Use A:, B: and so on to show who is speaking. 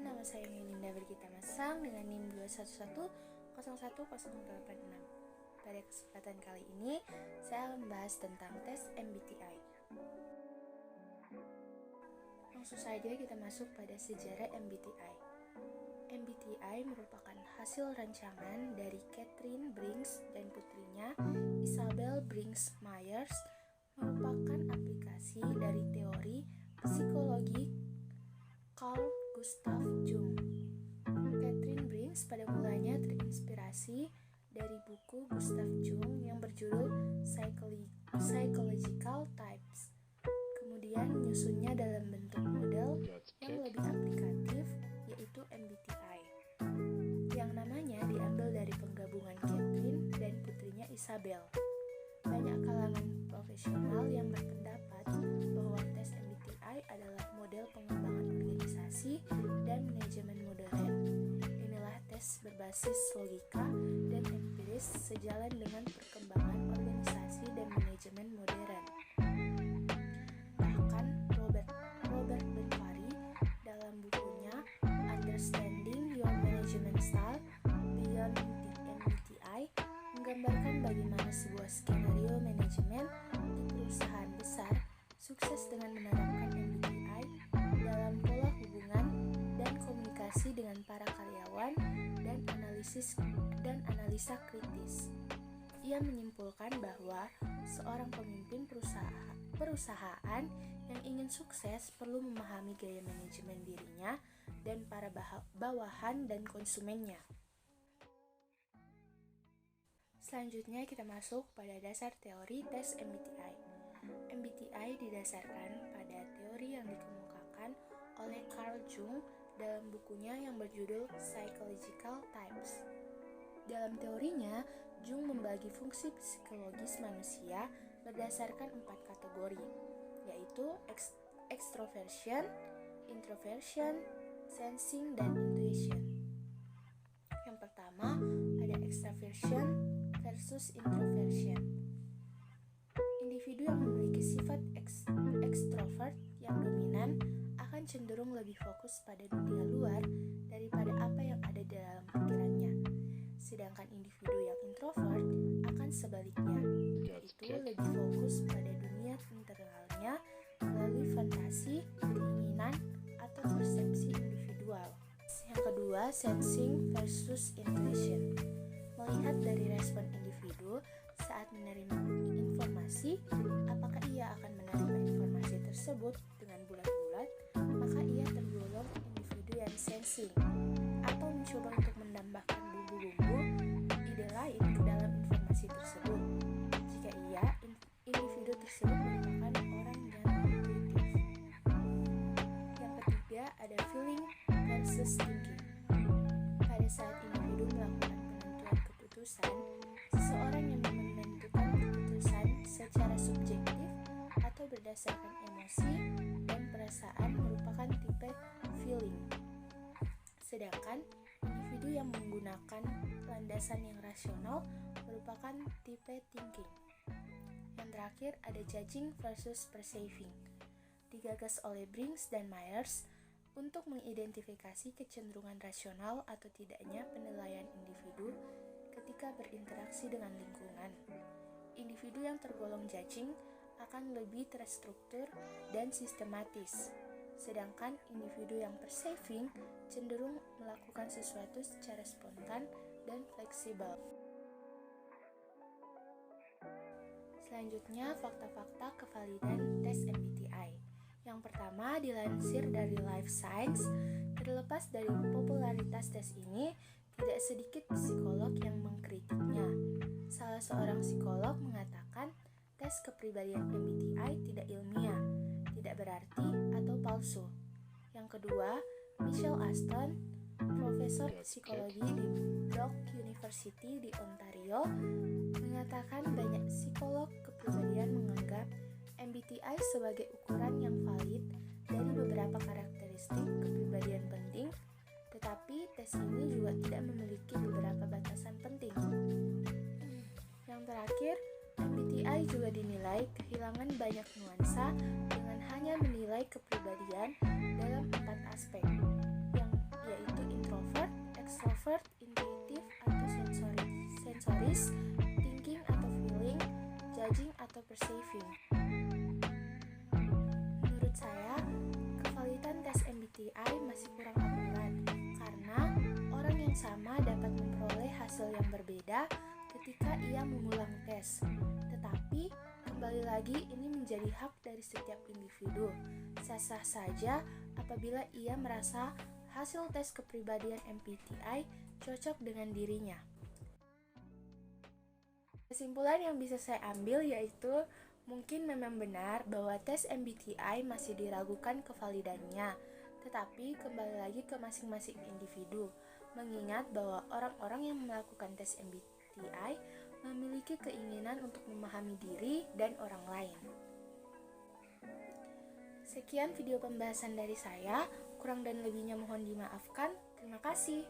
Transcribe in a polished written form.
A: nama saya Melinda Bergita Masang dengan NIM 211010886. Pada kesempatan kali ini, saya akan membahas tentang tes MBTI. Langsung saja kita masuk pada sejarah MBTI. MBTI merupakan hasil rancangan dari Catherine Briggs dan putrinya Isabel Briggs Myers, merupakan aplikasi dari teori psikologi Carl Gustav Jung. Catherine Briggs pada mulanya terinspirasi dari buku Gustav Jung yang berjudul Psychological Types. Kemudian menyusunnya dalam bentuk model yang lebih aplikatif, yaitu MBTI, yang namanya diambil dari penggabungan Catherine dan putrinya Isabel. Banyak kalangan profesional yang berpendapat bahwa tes MBTI adalah model pengembangan organisasi dan manajemen modern. Inilah tes berbasis logika dan empiris sejalan dengan perkembangan organisasi dan manajemen modern. Bahkan Robert Benpari dalam bukunya Understanding Your Management Style Beyond the MBTI menggambarkan bagaimana sebuah skenario manajemen di perusahaan besar sukses dengan menerapkan MBTI dalam pola hubungan dan komunikasi dengan para karyawan dan analisa kritis. Ia menyimpulkan bahwa seorang pemimpin perusahaan yang ingin sukses perlu memahami gaya manajemen dirinya dan para bawahan dan konsumennya. Selanjutnya kita masuk pada dasar teori tes MBTI. MBTI didasarkan pada teori yang dikemukakan oleh Carl Jung dalam bukunya yang berjudul Psychological Types. Dalam teorinya, Jung membagi fungsi psikologis manusia berdasarkan 4 kategori, yaitu extroversion, introversion, sensing, dan intuition. Yang pertama, ada extraversion versus introversion. Individu yang memiliki sifat ekstrovert yang dominan akan cenderung lebih fokus pada dunia luar daripada apa yang ada dalam pikirannya. Sedangkan individu yang introvert akan sebaliknya, yaitu lebih fokus pada dunia internalnya melalui fantasi, keinginan, atau persepsi individual. Yang kedua, sensing versus intuition. Melihat dari respon individu saat menerima informasi, apakah ia akan menerima informasi tersebut dengan bulat-bulat, maka ia tergolong individu yang sensing, atau mencoba untuk menambahkan bumbu-bumbu ide lain ke dalam informasi tersebut. Jika individu tersebut merupakan orang yang intuitif. Yang ketiga, ada feeling versus thinking. Pada saat individu melakukan penentuan keputusan, seseorang yang menentukan keputusan secara subjektif atau berdasarkan emosi dan perasaan merupakan tipe feeling. Sedangkan individu yang menggunakan landasan yang rasional merupakan tipe thinking. Yang terakhir ada judging versus perceiving. Digagas oleh Briggs dan Myers untuk mengidentifikasi kecenderungan rasional atau tidaknya penilaian individu ketika berinteraksi dengan lingkungan. Individu yang tergolong judging akan lebih terstruktur dan sistematis, sedangkan individu yang perceiving cenderung melakukan sesuatu secara spontan dan fleksibel. Selanjutnya, fakta-fakta kevalidan tes MBTI. Yang pertama, dilansir dari Life Science, terlepas dari popularitas tes ini, tidak sedikit psikolog yang mengkritiknya. Salah seorang psikolog mengatakan tes kepribadian MBTI tidak ilmiah, tidak berarti atau palsu. Yang kedua, Michelle Aston, profesor psikologi di Brock University di Ontario, mengatakan banyak psikolog kepribadian menganggap MBTI sebagai ukuran yang valid dari beberapa karakteristik kepribadian penting, tetapi tes ini juga tidak memiliki beberapa batasan penting. Yang terakhir, MBTI juga dinilai kehilangan banyak nuansa dengan hanya menilai kepribadian dalam 4 aspek. Yang introvert, intuitive atau sensoris, thinking atau feeling, judging atau perceiving. Menurut saya, kevalidan tes MBTI masih kurang akurat karena orang yang sama dapat memperoleh hasil yang berbeda ketika ia mengulang tes. Tetapi, kembali lagi ini menjadi hak dari setiap individu. Sah-sah saja apabila ia merasa hasil tes kepribadian MBTI cocok dengan dirinya. Kesimpulan yang bisa saya ambil yaitu mungkin memang benar bahwa tes MBTI masih diragukan kevalidannya, tetapi kembali lagi ke masing-masing individu, mengingat bahwa orang-orang yang melakukan tes MBTI memiliki keinginan untuk memahami diri dan orang lain. Sekian video pembahasan dari saya, kurang dan lebihnya mohon dimaafkan. Terima kasih.